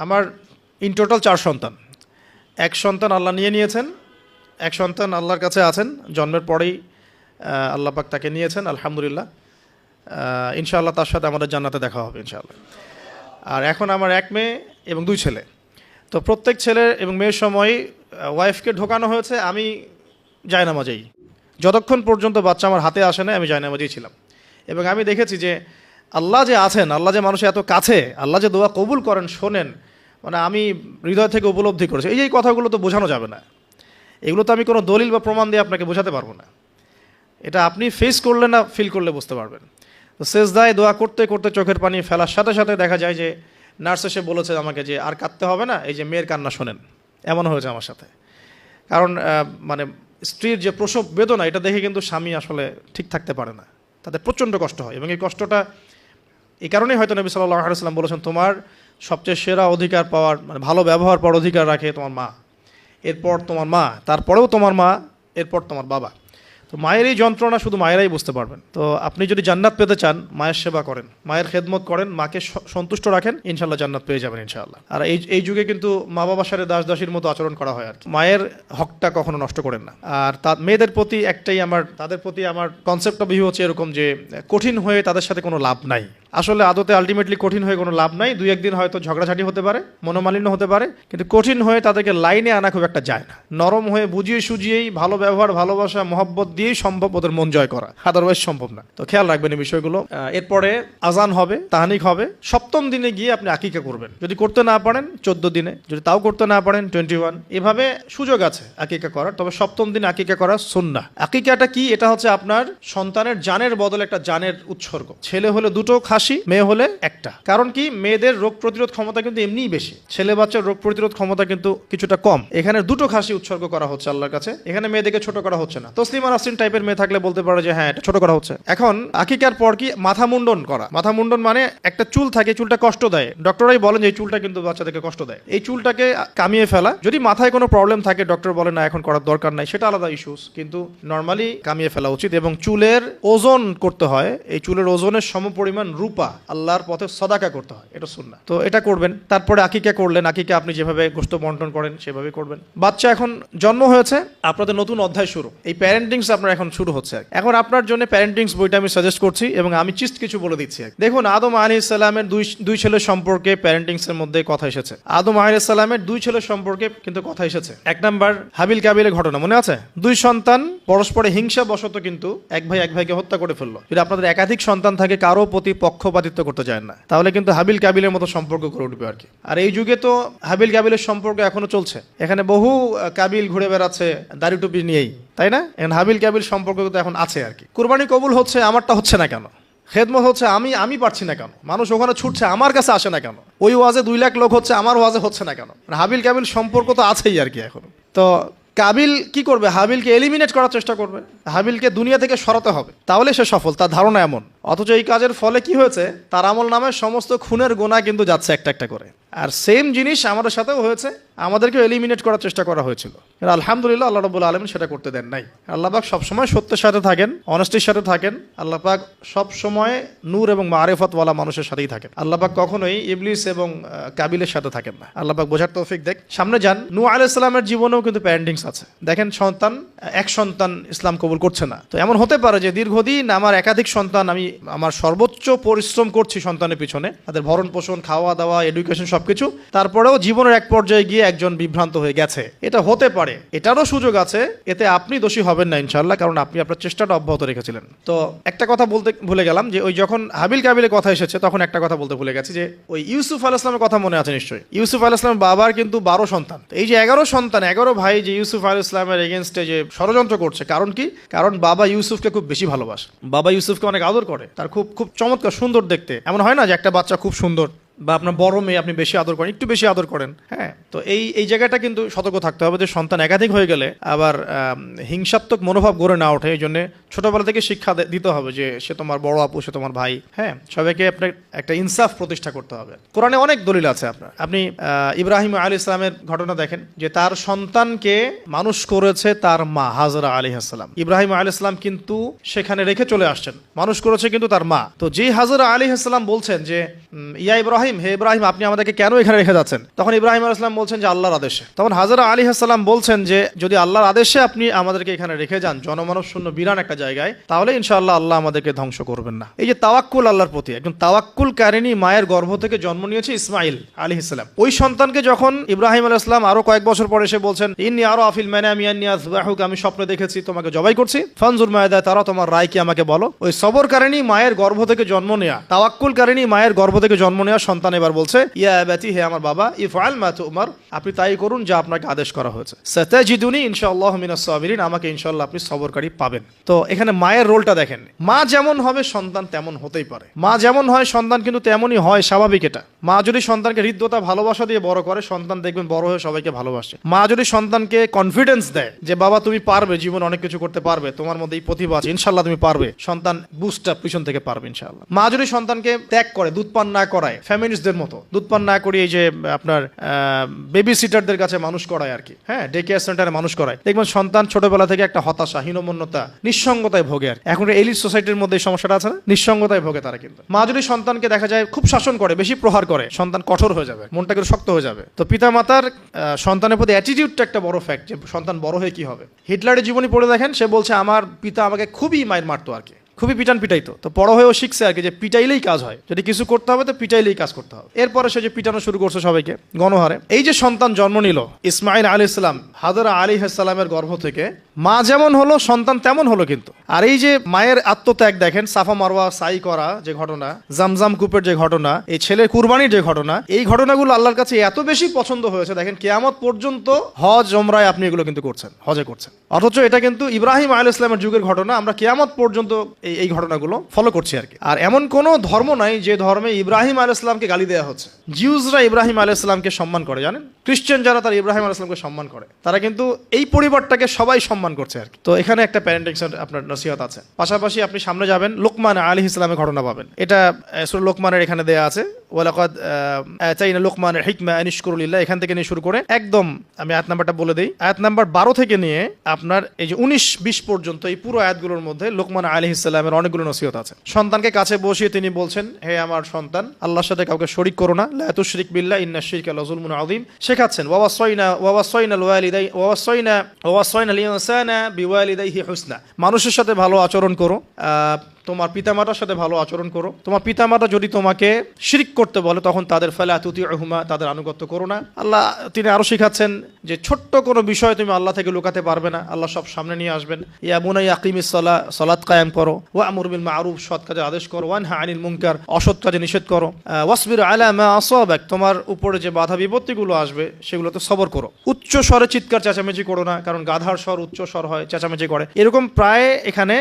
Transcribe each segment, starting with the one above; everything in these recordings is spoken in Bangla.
আমার ইন টোটাল 4 সন্তান। এক সন্তান আল্লাহ নিয়েছেন, এক সন্তান আল্লাহর কাছে আছেন, জন্মের পরেই আল্লাহ পাক তাকে নিয়েছেন, আলহামদুলিল্লাহ। ইনশাআল্লাহ তার সাথে আমাদের জান্নাতে দেখা হবে ইনশাআল্লাহ। আর এখন আমার 1 মেয়ে এবং 2 ছেলে। তো প্রত্যেক ছেলে এবং মেয়ের সময় ওয়াইফকে ঢোকানো হয়েছে আমি জায়নামাজেই, যতক্ষণ পর্যন্ত বাচ্চা আমার হাতে আসে না আমি জায়নামাজেই ছিলাম। এবং আমি দেখেছি যে আল্লাহ যে আছেন, আল্লাহ যে মানুষের এত কাছে, আল্লাহ যে দোয়া কবুল করেন, শোনেন, মানে আমি হৃদয় থেকে উপলব্ধি করেছি। এই কথাগুলো তো বোঝানো যাবে না, এগুলো তো আমি কোনো দলিল বা প্রমাণ দিয়ে আপনাকে বোঝাতে পারবো না। এটা আপনি ফেস করলে না ফিল করলে বুঝতে পারবেন। তো সেজদায় দোয়া করতে করতে চোখের পানি ফেলার সাথে সাথে দেখা যায় যে নার্স এসে বলেছে আমাকে যে আর কাঁদতে হবে না, এই যে মেয়ের কান্না শোনেন। এমন হয়েছে আমার সাথে। কারণ মানে স্ত্রীর যে প্রসব বেদনা, এটা দেখে কিন্তু স্বামী আসলে ঠিক থাকতে পারে না, তাদের প্রচণ্ড কষ্ট হয়। এবং এই কষ্টটা এই কারণেই হয়তো নবী সাল্লাল্লাহু আলাইহি ওয়াসাল্লাম বলেছেন, তোমার সবচেয়ে সেরা অধিকার পাওয়ার, মানে ভালো ব্যবহার পাওয়ার অধিকার রাখে তোমার মা, এরপর তোমার মা, তারপরেও তোমার মা, এরপর তোমার বাবা। তো মায়ের এই যন্ত্রণা শুধু মায়েরাই বুঝতে পারবেন। তো আপনি যদি জান্নাত পেতে চান, মায়ের সেবা করেন, মায়ের খেদমত করেন, মাকে সন্তুষ্ট রাখেন, ইনশাল্লাহ জান্নাত পেয়ে যাবেন ইনশাআল্লাহ। আর এই যুগে কিন্তু মা বাবার সাথে দাস দাসীর মতো আচরণ করা হয় আর কি। মায়ের হকটা কখনো নষ্ট করেন না। আর মেয়েদের প্রতি তাদের প্রতি আমার কনসেপ্টটা ভিউ হচ্ছে এরকম যে কঠিন হয়ে তাদের সাথে কোনো লাভ নাই। আসলে আদতে আলটিমেটলি কঠিন হয়ে কোনো লাভ নাই। 2-1 দিন হয়তো ঝগড়াঝাটি হতে পারে, মনোমালিন্য হতে পারে, কিন্তু কঠিন হয়ে তাদেরকে লাইনে আনা খুব একটা যায় না। নরম হয়ে বুঝিয়ে সুজিয়েই, ভালো ব্যবহার, ভালোবাসা, মহব্বত দিয়েই সম্ভব ওদের মন জয় করা, আদারওয়াইজ সম্ভব না। তো খেয়াল রাখবেন এই বিষয়গুলো। এরপরে আজান হবে, তাহানিক হবে, 7ম দিনে গিয়ে আপনি আকিকা করবেন। যদি করতে না পারেন 14 দিনে, যদি তাও করতে না পারেন 21, এভাবে সুযোগ আছে আকিকা করার। তবে 7ম দিনে আকিকা করা সুন্নাহ। আকিকাটা কি? এটা হচ্ছে আপনার সন্তানের জানের বদলে একটা জানের উৎসর্গ। ছেলে হলে 2টো খাসি, মেয়ে হলে 1টা। কারণ কি, মেয়েদের রোগ প্রতিরোধ ক্ষমতা কিন্তু এমনিই বেশি, ছেলে বাচ্চার রোগ প্রতিরোধ ক্ষমতা কিন্তু কিছুটা কম। এখানে 2টো খাসি উৎসর্গ করা হচ্ছে আল্লাহর কাছে। এখানে মেয়েদেরকে ছোট করা হচ্ছে না। তসলিমা নাসরিন টাইপের মেয়ে থাকলে বলতে পারে যে হ্যাঁ এটা ছোট করা হচ্ছে। এখন আকিকার পর কি মাথা মুন্ডন করা। মাথা মুন্ডন মানে একটা চুল থাকে, চুলটা কষ্ট দেয়, ডক্টরাই বলেন যে এই চুলটা কিন্তু বাচ্চাদেরকে কষ্ট দেয়, এই চুলটাকে কামিয়ে ফেলা। যদি মাথায় কোনো প্রবলেম থাকে, ডক্টর বলে না এখন করার দরকার নাই, সেটা আলাদা ইস্যুস, কিন্তু নর্মালি কামিয়ে ফেলা উচিত। এবং চুলের ওজন করতে হয়, এই চুলের ওজনের সমপরিমাণ রূপা আল্লাহর পথে সদাকা করতে হয়, এটা সুন্নাহ। তো এটা করবেন। তারপরে আকিকা করলেন, আকিকা আপনি যেভাবে গোশত বন্টন করেন সেভাবে করবেন। বাচ্চা এখন জন্ম হয়েছে, আপনাদের নতুন অধ্যায় শুরু, এই প্যারেন্টিংস আপনার এখন শুরু হচ্ছে। এখন আপনার জন্য প্যারেন্টিংস বইটা আমি সাজেস্ট করছি এবং আমি কিছু বলে দিচ্ছি। দেখুন, আদম আলাইহিস সালামের দুই ছেলের সম্পর্কে প্যারেন্টিংস এর মধ্যে কথা এসেছে। আদম আলাইহিস সালামের 2 ছেলের সম্পর্কে কিন্তু কথা এসেছে। 1 নাম্বার হাবিল কাবিলের ঘটনা মনে আছে? 2 সন্তান পরস্পরে হিংসা বশত কিন্তু এক ভাইকে হত্যা করে ফেললো। যদি আপনাদের একাধিক সন্তান থাকে, কারো প্রতি পক্ষপাতিত্ব করতে যায় না, তাহলে কিন্তু হাবিল কাবিলের মতো সম্পর্ক করে উঠবে আর কি। আর এই যুগে তো হাবিল কাবিলের সম্পর্ক এখনো চলছে। এখানে বহু কাবিল ঘুরে বেড়াচ্ছে দাড়ি টুপি নিয়েই, তাই না? এখন হাবিল কাবিল সম্পর্ক তো এখন আছে আর কি। কুরবানি কবুল হচ্ছে, আমারটা হচ্ছে না কেন? খেদমত হচ্ছে, আমি পারছি না কেন? মানুষ ওখানে ছুটছে, আমার কাছে আসে না কেন? ওই ওয়াজে 2 লাখ লোক হচ্ছে, আমার ওয়াজে হচ্ছে না কেন? হাবিল কাবিল সম্পর্ক তো আছেই আর কি এখন। তো কাবিল কি করবে? হাবিলকে এলিমিনেট করার চেষ্টা করবে, হাবিলকে দুনিয়া থেকে সরাতে হবে, তাহলে সে সফল, তার ধারণা এমন। অথচ এই কাজের ফলে কি হয়েছে? তার আমল নামে সমস্ত খুনের গোনা কিন্তু যাচ্ছে একটা একটা করে। আর সেম জিনিস আমাদের সাথেও হয়েছে, আমাদেরকে এলিমিনেট করার চেষ্টা করা হয়েছিল। আলহামদুলিল্লাহ আল্লাহ রাব্বুল আলামিন সেটা করতে দেন নাই। আল্লাহ পাক সবসময় সত্যের সাথে থাকেন, অনেস্টির সাথে থাকেন। আল্লাহ পাক সবসময় নূর এবং মারিফতওয়ালা মানুষের সাথেই থাকেন। আল্লাহ পাক কখনোই ইবলিস এবং কাবিলের সাথে থাকেন না। আল্লাহ পাক বোঝার তৌফিক দেখ। সামনে যান। নূহ আলাইহিস সালামের জীবনেও কিন্তু প্যারেন্টিংস আছে। দেখেন, এক সন্তান ইসলাম কবুল করছে না। তো এমন হতে পারে যে দীর্ঘদিন আমার একাধিক সন্তান, আমি আমার সর্বোচ্চ পরিশ্রম করছি সন্তানের পিছনে, তাদের ভরণ পোষণ, খাওয়া দাওয়া, এডুকেশন সবকিছু, তারপরেও জীবনের এক পর্যায়ে গিয়ে একজন বিভ্রান্ত হয়ে গেছে। এটা হতে পারে, এটারও সুযোগ আছে। এতে আপনি দোষী হবেন না ইনশাআল্লাহ, কারণ আপনি আপনার চেষ্টাটা অব্যাহত রেখেছিলেন। তো একটা কথা বলতে ভুলে গেলাম যে ওই যখন হাবিল কাবিলের কথা এসেছে, তখন একটা কথা বলতে ভুলে গেছি যে ওই ইউসুফ আলাইহিস সালামের কথা মনে আছে নিশ্চয়ই। ইউসুফ আলাইহিস সালামের বাবার কিন্তু 12 সন্তান। এই যে 11 সন্তান, 11 ভাই যে ইউসুফ আলাইহিস সালামের এগেইনস্টে যে ষড়যন্ত্র করছে, কারণ কি? কারণ বাবা ইউসুফকে খুব বেশি ভালোবাসে, বাবা ইউসুফকে অনেক আদর করে, তার খুব চমৎকার সুন্দর দেখতে। এমন হয় না যে একটা বাচ্চা খুব সুন্দর, বা আপনার বড় মেয়ে আপনি বেশি আদর করেন, একটু বেশি আদর করেন, হ্যাঁ? তো এই জায়গাটা কিন্তু সতর্ক থাকতে হবে যে সন্তান একাধিক হয়ে গেলে আবার হিংসাত্মক মনোভাব গড়ে না ওঠে। এই জন্য ছোটবেলা থেকে শিক্ষা দিতে হবে যে সে তোমার বড় আপু, সে তোমার ভাই, হ্যাঁ? সবাইকে আপনার একটা ইনসাফ প্রতিষ্ঠা করতে হবে। কোরআনে অনেক দলিল আছে। আপনি ইব্রাহিম আলাইহিস সালামের ঘটনা দেখেন যে তার সন্তানকে মানুষ করেছে তার মা হাজরা আলাইহিস সালাম। ইব্রাহিম আলাইহিস সালাম কিন্তু সেখানে রেখে চলে আসছেন, মানুষ করেছে কিন্তু তার মা। তো যে হাজরা আলাইহিস সালাম বলছেন যে ইয়া ইব্রাহিম ইব্রাহিম, হে ইব্রাহিম, আপনি আমাদেরকে কেন এখানে রেখে যাচ্ছেন? তখন ইব্রাহিম আলাইহিস সালাম বলছেন যে আল্লাহর আদেশে। তখন হাজরা আলাইহিস সালাম বলছেন যে যদি আল্লাহর আদেশে আপনি আমাদেরকে এখানে রেখে যান জনমানব শূন্য বিরান একটা জায়গায়, তাহলে ইনশাআল্লাহ আল্লাহ আমাদেরকে ধ্বংস করবেন না। এই যে তাওয়াক্কুল আল্লাহর প্রতি, একজন তাওয়াক্কুল কারিনী মায়ের গর্ভ থেকে জন্ম নিয়েছে ইসমাইল আলাইহিস সালাম। ওই সন্তানকে যখন ইব্রাহিম আলাইহিস সালাম আরো কয়েক বছর পরে এসে বলছেন ইন্নী আরা ফিল মানামি আন্নী আযবাহুকা, আমি স্বপ্নে দেখেছি তোমাকে জবাই করছি, ফানজুর মাযা তারা, তোমার রায় কি আমাকে বলো। ওই সবরকারিনী মায়ের গর্ভ থেকে জন্ম নেয়া, তাওয়াক্কুল কারিনী মায়ের গর্ভ থেকে জন্ম নেওয়া সন্তান এবার বলছে ইয়া আবাতি, হে আমার বাবা, ইফআল মা তুমার, আপনি তাই করুন যা আপনাকে আদেশ করা হয়েছে। সাতাজিদুনি ইনশাআল্লাহু মিনাস সাবিরিন, আমাকে ইনশাআল্লাহ আপনি সবরকারী পাবেন। তো এখানে মায়ের রোলটা দেখেন, মা যেমন হবে সন্তান তেমন হতেই পারে, মা যেমন হয় সন্তান কিন্তু তেমনই হয়, স্বাভাবিক এটা। মা যদি সন্তানকে হৃদ্যতা ভালোবাসা দিয়ে বড় করে, সন্তান দেখবেন বড় হয়ে সবাইকে ভালোবাসে। মা যদি সন্তানকে কনফিডেন্স দেয় যে বাবা তুমি পারবে, জীবন অনেক কিছু করতে পারবে, তোমার মধ্যে এই প্রতিভা আছে, ইনশাআল্লাহ তুমি পারবে, সন্তান বুস্ট আপ পিছন থেকে পারবে ইনশাআল্লাহ। মা যদি সন্তানকে ত্যাগ করে, দুধ পান না করায়, ফ্যামিলিস্টদের মতো দুধ পান না করিয়ে এই যে আপনার বেবি সিটারদের কাছে মানুষ করায় আর কি, হ্যাঁ, ডে কেয়ার সেন্টারে মানুষ করায়, দেখবেন সন্তান ছোটবেলা থেকে একটা হতাশা, হীনমন্যতা, নিঃসঙ্গতায় ভোগে। আর এখন এলিট সোসাইটির মধ্যে এই সমস্যাটা আছে না, নিঃসঙ্গতায় ভোগে তারা। কিন্তু মা যদি সন্তানকে দেখা যায় খুব শাসন করে, বেশি প্রহার করে, সন্তান কঠোর হয়ে যাবে, মনটা কিন্তু শক্ত হয়ে যাবে। তো পিতা মাতার সন্তানের প্রতি অ্যাটিটিউডটা একটা বড় ফ্যাক্ট, যে সন্তান বড় হয়ে কি হবে। হিটলারের জীবনী পড়ে দেখেন, সে বলছে আমার পিতা আমাকে খুবই মায়ের মারতো আর কি, খুবই পিটাইতো। তো বড় হয়েও শিখছে আর কি যে পিটাইলেই কাজ হয়, যদি কিছু করতে হবে তো পিটাইলেই কাজ করতে হবে। এরপরে সে যে পিটানো শুরু করছে সবাইকে গণহারে। এই যে সন্তান জন্ম নিল ইসমাইল আলাইহিস সালাম হাজরা আলাইহিস সালামের গর্ভ থেকে, মা যেমন হলো সন্তান তেমন হলো কিন্তু। আর এই যে মায়ের আত্মত্যাগ দেখেন, সাফা মারওয়া সাই করা যে ঘটনা, জামজাম কূপের যে ঘটনা, এই ছেলের কুরবানির যে ঘটনা, এই ঘটনাগুলো আল্লাহর কাছে এত বেশি পছন্দ হয়েছে। দেখেন কিয়ামত পর্যন্ত হজ ওমরায় আপনি এগুলো কিন্তু করছেন, হজে করছেন, অথচ এটা কিন্তু ইব্রাহিম আলাইহিস সালামের যুগের ঘটনা। আমরা কিয়ামত পর্যন্ত এই ঘটনাগুলো ফলো করছি আর কি। আর এমন কোনো ধর্ম নাই যে ধর্মে ইব্রাহিম আলাইহিস সালামকে গালি দেওয়া হচ্ছে। জিউসরা ইব্রাহিম আলাইহিস সালামকে সম্মান করে, জানেন, খ্রিস্টান যারা তারা ইব্রাহিম আলাইহিস সালামকে সম্মান করে, তারা কিন্তু এই পরিবারটাকে সবাই সম্মান করছে আর কি। তো এখানে একটা প্যারেন্টিংসের আপনার নসিহত আছে। পাশাপাশি আপনি সামনে যাবেন, লোকমান আলাইহিস সালামের ঘটনা পাবেন। এটা সূরা লোকমানের এখানে দেয়া আছে, ওয়ালাকাদ আতাইনা লোকমানের হিকমা আন ইশকুরু লিল্লাহ, এখান থেকে নিয়ে শুরু করে একদম আমি আয়াত নাম্বারটা বলে দেই, আয়াত নাম্বার 12 থেকে নিয়ে আপনার এই যে 19-20 পর্যন্ত এই পুরো আয়াতগুলোর মধ্যে লোকমান আলাইহিস সালামের অনেকগুলো নসিহত আছে। সন্তানকে কাছে বসিয়ে তিনি বলছেন, হে আমার সন্তান, আল্লাহর সাথে কাউকে শরীক করো না, লা তুশরিক বিল্লাহ ইন্নাশ শিরকা লাযুলমুন আযীম। শেখাচ্ছেন ওয়াসাইনা লিল ইনসানা বিওয়ালিদাইহি হুসনা, মানুষের সাথে ভালো আচরণ করো, তোমার পিতামাতার সাথে ভালো আচরণ করো। তোমার পিতামাতা যদি তোমাকে শিরক করতে বলে তখন তাদের ফালা তুতিউহুমা, তাদের আনুগত্য করো না। আল্লাহ তিনি আরো শিখাচ্ছেন যে ছোট্ট কোনো বিষয় তুমি আল্লাহ থেকে লুকাতে পারবে না, আল্লাহ সব সামনে নিয়ে আসবেন। ইয়া বুনাইয়া আকিমিস সালাহ, সালাত কায়েম করো, ওয়া'মুর বিল মা'রুফ, সৎ কাজের আদেশ করো, ওয়ানহা আনিল মুনকার, অসৎ কাজে নিষেধ করো, ওয়াসবির আলা মা আসাবাক, তোমার উপরে যে বাধা বিপত্তিগুলো আসবে সেগুলোতে সবর করো। উচ্চ স্বরে চিৎকার চেঁচামেচি করো না, কারণ গাধার স্বর উচ্চ স্বর হয়, চেঁচামেচি করে। এরকম প্রায় এখানে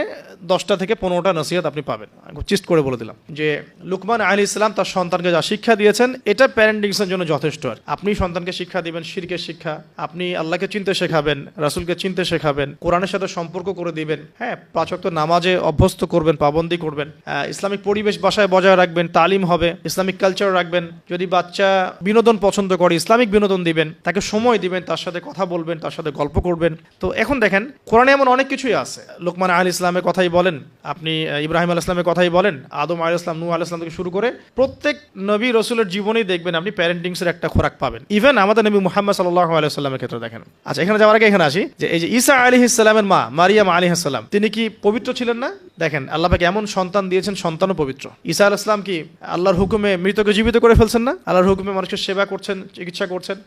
10টা থেকে 15টা নসিহত আপনি পাবেন। চিস্ট করে বলে দিলাম যে লুকমান আলাইহিস সালাম তার সন্তানকে যা শিক্ষা দিয়েছেন এটা প্যারেন্টিংসের জন্য যথেষ্ট। আর আপনি সন্তানকে শিক্ষা দিবেন শিরকের শিক্ষা, আপনি আল্লাহকে চিনতে শেখাবেন, রাসূলকে চিনতে শেখাবেন, কোরআনের সাথে সম্পর্ক করে দিবেন, হ্যাঁ, 5 ওয়াক্ত নামাজে অভ্যস্ত করবেন, পাবন্দি করবেন, ইসলামিক পরিবেশ বাসায় বজায় রাখবেন, তালিম হবে, ইসলামিক কালচার রাখবেন। যদি বাচ্চা বিনোদন পছন্দ করে ইসলামিক বিনোদন দিবেন, তাকে সময় দিবেন, তার সাথে কথা বলবেন, তার সাথে গল্প করবেন। তো এখন দেখেন কোরআনে এমন অনেক কিছুই আছে। লুকমান আলাইহিস সালামের কথাই বলেন, আপনি ইব্রাহিম আলাইহিস সালামের কথাই বলেন, আদম আলাইহিস সালাম, নূহ আলাইহিস সালাম থেকে শুরু করে প্রত্যেক নবী রাসূলের জীবনেই দেখবেন আপনি প্যারেন্টিংসের একটা খোরাক পাবেন। ইভেন আমাদের নবী মুহাম্মদ সাল্লাল্লাহু আলাইহি ওয়াসাল্লামের ক্ষেত্রে দেখেন। আচ্ছা, এখানে যাওয়ার আগে এখানে আসি যে এই যে ঈসা আলাইহিস সালামের মা মারিয়াম আলাইহিস সালাম, তিনি কি পবিত্র ছিলেন না? দেখেন আল্লাহ পাক এমন সন্তান দিয়েছেন, সন্তানও পবিত্র। ঈসা আলাইহিস সালাম কি আল্লাহর হুকুমে মৃতকে জীবিত করে ফেলছেন না? আল্লাহর হুকুমে মানুষের সেবা করছেন, চিকিৎসা করছেন,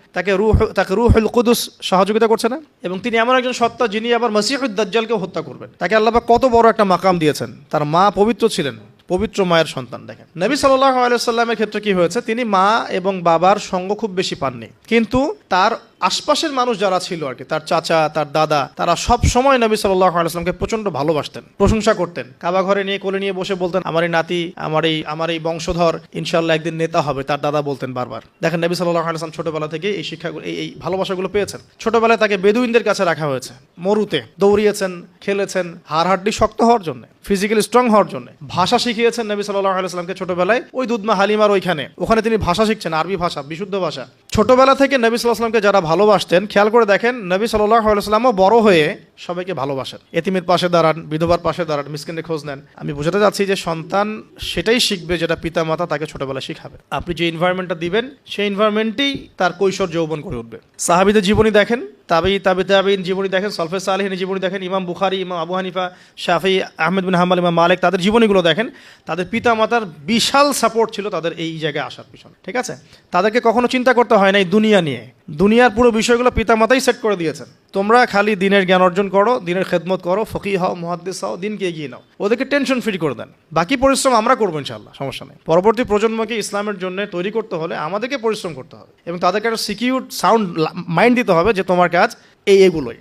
তাকে রূহুল কুদুস সহযোগিতা করছে না? এবং তিনি এমন একজন সত্তা যিনি আবার মসিহুদ দাজ্জালকে হত্যা করবেন। তাকে আল্লাহ পাক কত বড় একটা মাকাম দিয়েছেন। তার মা পবিত্র ছিলেন, পবিত্র মায়ের সন্তান। দেখেন নবী সাল্লাল্লাহু আলাইহি ওয়াসাল্লামের ক্ষেত্রে কি হয়েছে, তিনি মা এবং বাবার সঙ্গ খুব বেশি পাননি, কিন্তু তার আশপাশের মানুষ যারা ছিল আর কি, তার চাচা, তার দাদা, তারা সব সময় নবী সাল্লাল্লাহু আলাইহি ওয়াসাল্লামকে প্রচন্ড ভালোবাসতেন, প্রশংসা করতেন। কাবা ঘরে নিয়ে কোলে নিয়ে বসে বলতেন, আমার এই নাতি, আমার এই বংশধর ইনশাআল্লাহ একদিন নেতা হবে। তার দাদা বলতেন বারবার। দেখেন নবী সাল্লাল্লাহু আলাইহি ওয়াসাল্লাম ছোটবেলা থেকে এই শিক্ষাগুলো, এই ভালোবাসাগুলো পেয়েছেন। ছোটবেলায় তাকে বেদুইনদের কাছে রাখা হয়েছে, মরুতে দৌড়িয়েছেন, খেলেছেন, হাড়হাড্ডি শক্ত হওয়ার জন্য, ফিজিক্যালি স্ট্রং হওয়ার জন্য। ভাষা শিখিয়েছেন নবী সাল্লাল্লাহু আলাইহি ওয়াসাল্লামকে ছোটবেলায়, ওই দুধমা হালিমার ওখানে তিনি ভাষা শিখছেন, আরবি ভাষা, বিশুদ্ধ ভাষা। ছোটবেলা থেকে নবী সাল্লাল্লাহু আলাইহি ওয়াসাল্লামকে যারা ভালোবাসতেন, খেয়াল করে দেখেন নবী সাল্লাল্লাহু আলাইহি ওয়াসাল্লামও বড় হয়ে সবাইকে ভালোবাসেন, এতিমের পাশে দাঁড়ান, বিধবার পাশে দাঁড়ান, মিসকিনের খোঁজ নেন। আমি বোঝাতে যাচ্ছি যে সন্তান সেটাই শিখবে যেটা পিতামাতা তাকে ছোটবেলায় শিখাবে। আপনি যে এনভায়রনমেন্টটা দিবেন সেই এনভায়রনমেন্টেই তার কৈশোর যৌবন করে উঠবে। সাহাবীদের জীবনী দেখেন, তাবিঈন জীবনী দেখেন, সলফে সালেহিনের জীবনী দেখেন, ইমাম বুখারী, ইমাম আবু হানিফা, শাফিঈ, আহমেদ বিন হাম্বল, ইমাম মালিক, তাদের জীবনীগুলো দেখেন। তাদের পিতামাতার বিশাল সাপোর্ট ছিল তাদের এই জায়গায় আসার পিছনে, ঠিক আছে? তাদেরকে কখনো চিন্তা করতে হয় না এই দুনিয়া নিয়ে, দুনিয়ার পুরো বিষয়গুলো পিতামাতাই সেট করে দিয়েছেন। তোমরা খালি দিনের জ্ঞান অর্জন করো, দিনের খেদমত করো, ফকিহ হও, মুহাদ্দিস হও, দিনকে এগিয়ে নাও, ওদেরকে টেনশন ফ্রি করে দেন। বাকি পরিশ্রম আমরা করবো ইনশাআল্লাহ, সমস্যা নেই। পরবর্তী প্রজন্মকে ইসলামের জন্য তৈরি করতে হলে আমাদেরকে পরিশ্রম করতে হবে এবং তাদেরকে একটা সিকিউর সাউন্ড মাইন্ড দিতে হবে যে তোমার কাজ এগুলোই।